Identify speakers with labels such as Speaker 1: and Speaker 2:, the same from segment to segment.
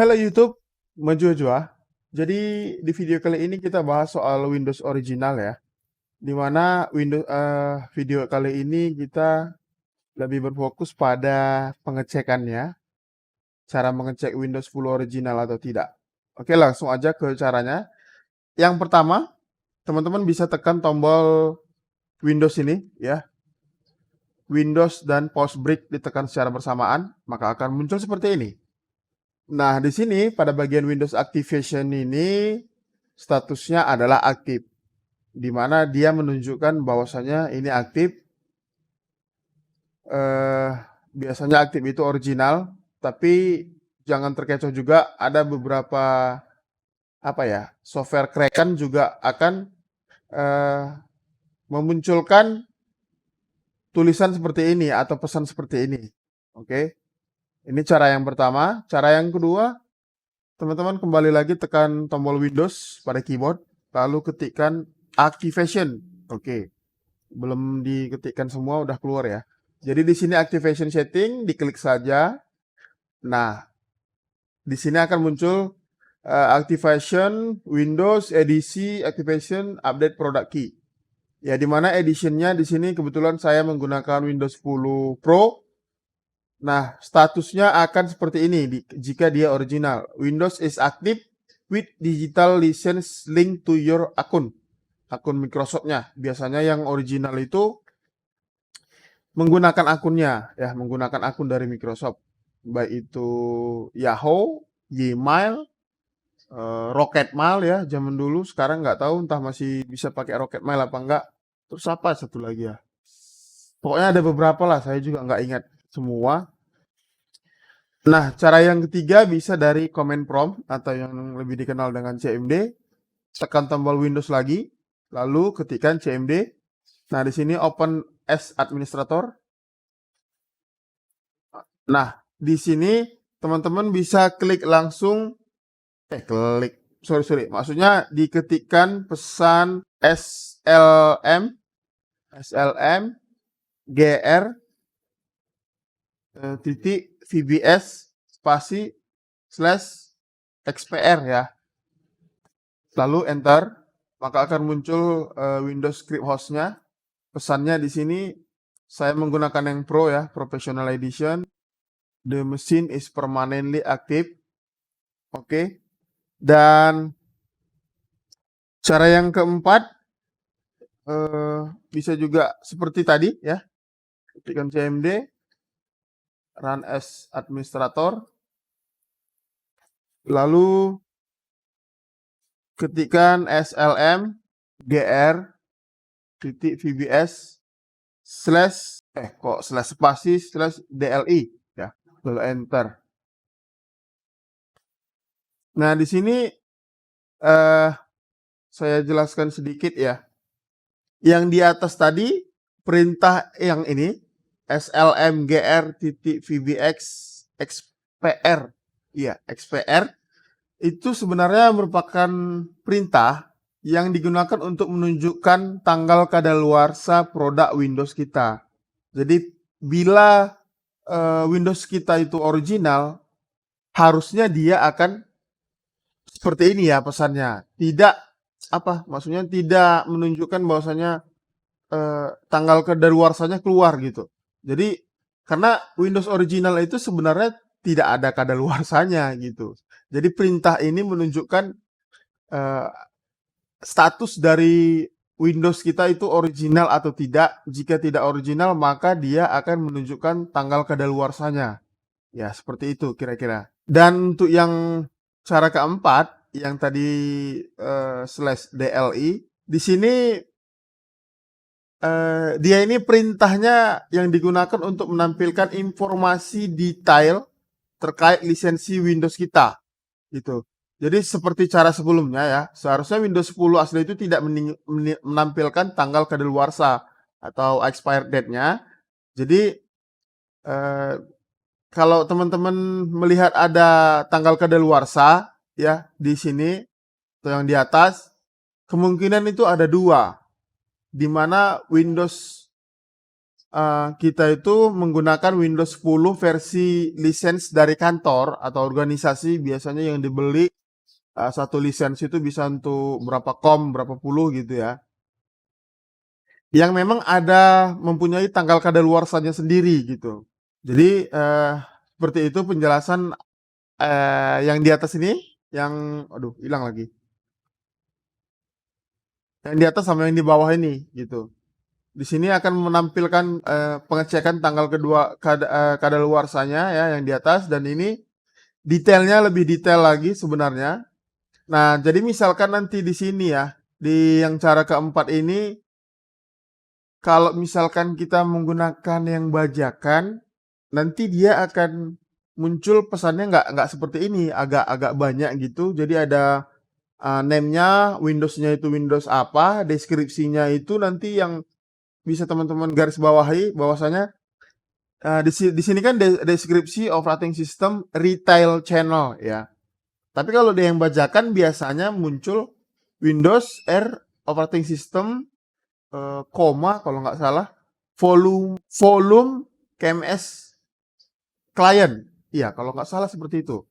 Speaker 1: Halo YouTube, Menjua-jua. Jadi di video kali ini kita bahas soal Windows original ya. Di mana video kali ini kita lebih berfokus pada pengecekannya, cara mengecek Windows 10 original atau tidak. Oke, langsung aja ke caranya. Yang pertama, teman-teman bisa tekan tombol Windows ini ya. Windows dan pause break ditekan secara bersamaan, maka akan muncul seperti ini. Nah, di sini pada bagian Windows Activation ini statusnya adalah aktif, di mana dia menunjukkan bahwasanya ini aktif. Eh, Biasanya aktif itu original, tapi jangan terkecoh juga ada beberapa software cracker juga akan eh, memunculkan tulisan seperti ini atau pesan seperti ini. Oke, ini cara yang pertama. Cara yang kedua, teman-teman kembali lagi tekan tombol Windows pada keyboard, lalu ketikkan Activation. Oke, belum diketikkan semua, udah keluar ya. Jadi di sini Activation Setting, diklik saja. Nah, di sini akan muncul Activation, Windows, edisi, Activation, Update Product Key. Ya, di mana editionnya di sini kebetulan saya menggunakan Windows 10 Pro. Nah, statusnya akan seperti ini jika dia original. Windows is active with digital license link to your akun Microsoft-nya. Biasanya yang original itu menggunakan akunnya, ya, menggunakan akun dari Microsoft. Baik itu Yahoo, Gmail, Rocket Mail ya, zaman dulu. Sekarang nggak tahu entah masih bisa pakai Rocket Mail apa enggak. Terus apa satu lagi ya? Pokoknya ada beberapa lah, saya juga nggak ingat semua. Nah, cara yang ketiga bisa dari command prompt atau yang lebih dikenal dengan CMD. Tekan tombol Windows lagi, lalu ketikkan CMD. Nah, di sini open as administrator. Nah, di sini teman-teman bisa klik langsung, maksudnya diketikkan pesan slm gr titik vbs spasi slash xpr ya. Lalu enter, maka akan muncul Windows Script Host-nya. Pesannya di sini saya menggunakan yang Pro ya, Professional Edition. The machine is permanently active. Oke. Dan cara yang keempat bisa juga seperti tadi ya. Ketikkan CMD, run as administrator. Lalu ketikkan slm gr titik vbs slash spasi slash dli ya, lalu enter. Nah, di sini saya jelaskan sedikit ya. Yang di atas tadi perintah yang ini slmgr.vbx xpr. Iya, xpr itu sebenarnya merupakan perintah yang digunakan untuk menunjukkan tanggal kadaluarsa produk Windows kita. Jadi bila Windows kita itu original, harusnya dia akan seperti ini ya pesannya. Maksudnya tidak menunjukkan bahwasanya tanggal kadaluarsanya keluar gitu. Jadi karena Windows original itu sebenarnya tidak ada kadaluarsanya gitu. Jadi perintah ini menunjukkan status dari Windows kita itu original atau tidak. Jika tidak original, maka dia akan menunjukkan tanggal kadaluarsanya. Ya, seperti itu kira-kira. Dan untuk yang cara keempat, yang tadi slash DLI, di sini dia ini perintahnya yang digunakan untuk menampilkan informasi detail terkait lisensi Windows kita, gitu. Jadi seperti cara sebelumnya ya, seharusnya Windows 10 asli itu tidak menampilkan tanggal kadaluarsa atau expired date-nya. Jadi kalau teman-teman melihat ada tanggal kadaluarsa ya di sini atau yang di atas, kemungkinan itu ada dua, di mana Windows kita itu menggunakan Windows 10 versi lisensi dari kantor atau organisasi biasanya yang dibeli, satu lisensi itu bisa untuk berapa berapa puluh gitu ya. Yang memang ada mempunyai tanggal kadaluarsanya sendiri gitu. Jadi, seperti itu penjelasan, yang di atas ini, yang aduh hilang lagi, yang di atas sama yang di bawah ini gitu. Di sini akan menampilkan, pengecekan tanggal kedua kadaluarsanya ya yang di atas, dan ini detailnya lebih detail lagi sebenarnya. Nah, jadi misalkan nanti di sini ya, di yang cara keempat ini, kalau misalkan kita menggunakan yang bajakan, nanti dia akan muncul pesannya nggak seperti ini, agak-agak banyak gitu. Jadi ada, name-nya, Windows-nya itu Windows apa, deskripsinya itu nanti yang bisa teman-teman garis bawahi bahwasanya, di sini kan deskripsi operating system retail channel ya. Tapi kalau dia yang bajakan biasanya muncul Windows R operating system, koma kalau nggak salah, volume KMS client. Iya, kalau nggak salah seperti itu.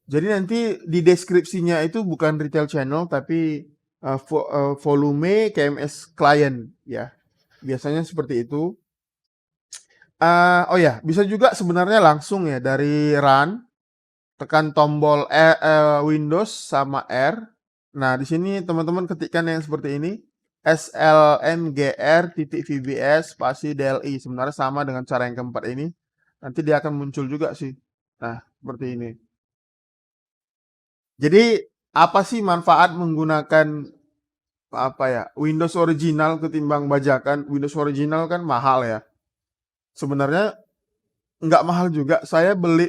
Speaker 1: Jadi nanti di deskripsinya itu bukan retail channel tapi, volume KMS client ya. Biasanya seperti itu. Oh ya, bisa juga sebenarnya langsung ya dari run, tekan tombol Windows sama R. Nah, di sini teman-teman ketikkan yang seperti ini, slmgr.vbs spasi DLI. Sebenarnya sama dengan cara yang keempat ini. Nanti dia akan muncul juga sih. Nah, seperti ini. Jadi, apa sih manfaat menggunakan apa ya, Windows original ketimbang bajakan? Windows original kan mahal ya. Sebenarnya nggak mahal juga. Saya beli,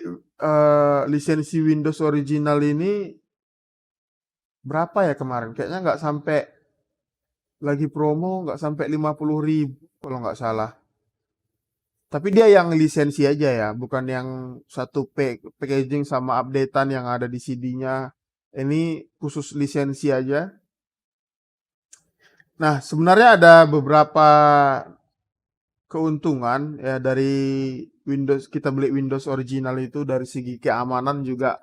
Speaker 1: lisensi Windows original ini berapa ya kemarin? Kayaknya nggak sampai, lagi promo nggak sampai 50.000 kalau nggak salah. Tapi dia yang lisensi aja ya, bukan yang satu packaging sama updatean yang ada di CD-nya. Ini khusus lisensi aja. Nah, sebenarnya ada beberapa keuntungan ya dari Windows, kita beli Windows original itu dari segi keamanan juga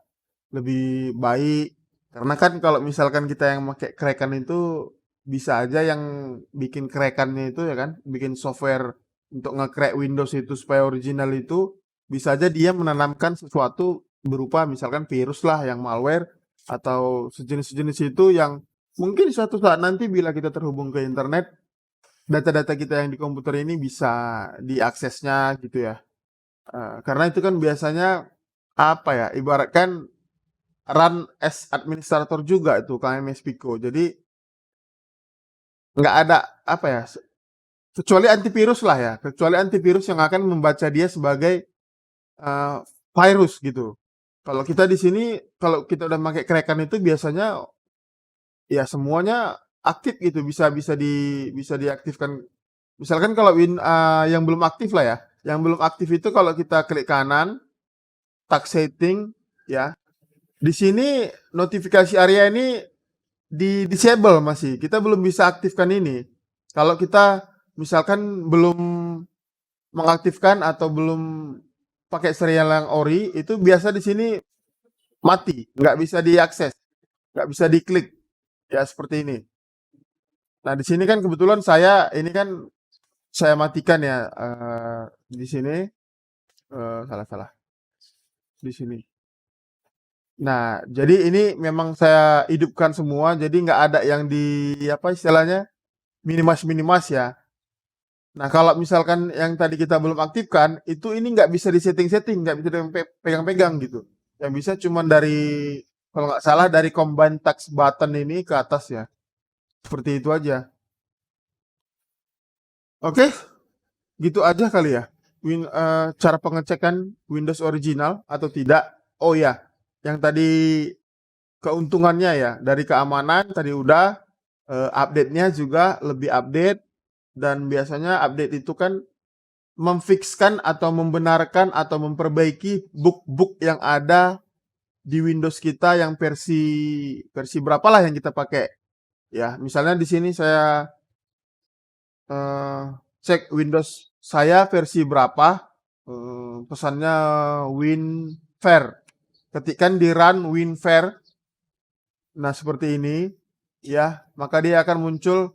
Speaker 1: lebih baik. Karena kan kalau misalkan kita yang pakai crack-an itu bisa aja yang bikin crack-annya itu ya kan, bikin software untuk nge-crack Windows itu supaya original itu bisa aja dia menanamkan sesuatu berupa misalkan virus lah yang malware atau sejenis-sejenis itu yang mungkin suatu saat nanti bila kita terhubung ke internet, data-data kita yang di komputer ini bisa diaksesnya gitu ya. Karena itu kan biasanya apa ya, ibaratkan run as administrator juga itu KMS Pico. Jadi nggak ada apa ya, kecuali antivirus lah ya, kecuali antivirus yang akan membaca dia sebagai uh, virus gitu. Kalau kita di sini, kalau kita udah pakai crack-an itu biasanya ya semuanya aktif gitu, bisa diaktifkan. Misalkan kalau yang belum aktif lah ya, yang belum aktif itu kalau kita klik kanan, tag setting ya. Di sini notifikasi area ini di disable masih. Kita belum bisa aktifkan ini. Kalau kita misalkan belum mengaktifkan atau belum pakai serial yang ori, itu biasa di sini mati, nggak bisa diakses, nggak bisa diklik. Ya seperti ini. Nah, di sini kan kebetulan saya ini kan saya matikan ya, di sini, salah-salah, di sini. Nah, jadi ini memang saya hidupkan semua, jadi nggak ada yang di apa istilahnya, minimas-minimas ya. Nah, kalau misalkan yang tadi kita belum aktifkan, itu ini nggak bisa disetting-setting, nggak bisa pegang-pegang gitu. Yang bisa cuman dari, kalau nggak salah dari combine task button ini ke atas ya. Seperti itu aja. Oke, gitu aja kali ya. Cara pengecekan Windows original atau tidak. Oh ya, yang tadi keuntungannya ya, dari keamanan tadi udah, update-nya juga lebih update, dan biasanya update itu kan memfikskan atau membenarkan atau memperbaiki bug-bug yang ada di Windows kita yang versi versi berapalah yang kita pakai. Ya, misalnya di sini saya, eee, cek Windows saya versi berapa, pesannya WinFair. Ketikkan di run WinFair. Nah, seperti ini ya, maka dia akan muncul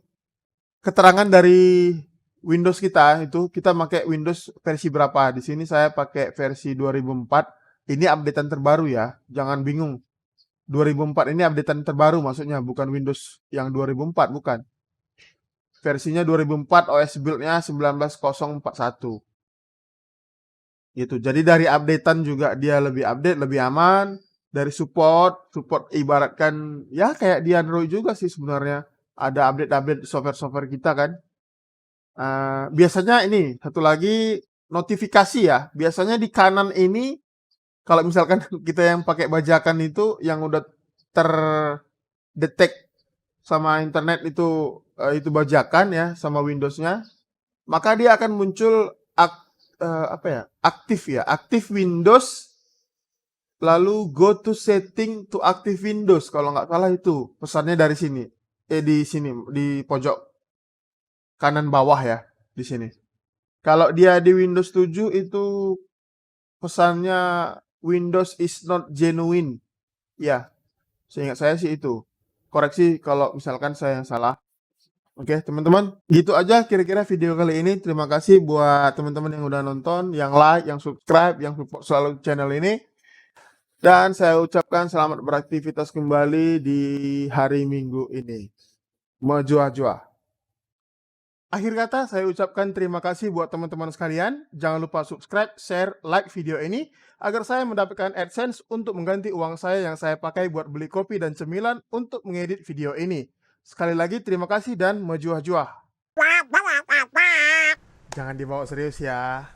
Speaker 1: keterangan dari Windows kita, itu kita pakai Windows versi berapa. Di sini saya pakai versi 2004. Ini updatean terbaru ya, jangan bingung. 2004 ini updatean terbaru maksudnya, bukan Windows yang 2004, bukan. Versinya 2004, OS build-nya 19041. Gitu. Jadi dari updatean juga dia lebih update, lebih aman. Dari support ibaratkan ya kayak di Android juga sih sebenarnya. Ada update-update software-software kita kan. Biasanya ini satu lagi notifikasi ya. Biasanya di kanan ini kalau misalkan kita yang pakai bajakan itu yang udah terdetek sama internet itu bajakan ya sama Windows-nya, maka dia akan muncul aktif Windows, lalu go to setting to active Windows kalau nggak salah itu pesannya dari sini. Di sini di pojok kanan bawah ya, di sini. Kalau dia di Windows 7 itu pesannya Windows is not genuine. Ya, seingat saya sih itu. Koreksi kalau misalkan saya yang salah. Oke, teman-teman, gitu aja kira-kira video kali ini. Terima kasih buat teman-teman yang udah nonton, yang like, yang subscribe, yang support selalu channel ini. Dan saya ucapkan selamat beraktivitas kembali di hari Minggu ini. Menjua-jua. Akhir kata, saya ucapkan terima kasih buat teman-teman sekalian. Jangan lupa subscribe, share, like video ini agar saya mendapatkan AdSense untuk mengganti uang saya yang saya pakai buat beli kopi dan cemilan untuk mengedit video ini. Sekali lagi terima kasih dan menjua-jua. Jangan dibawa serius ya.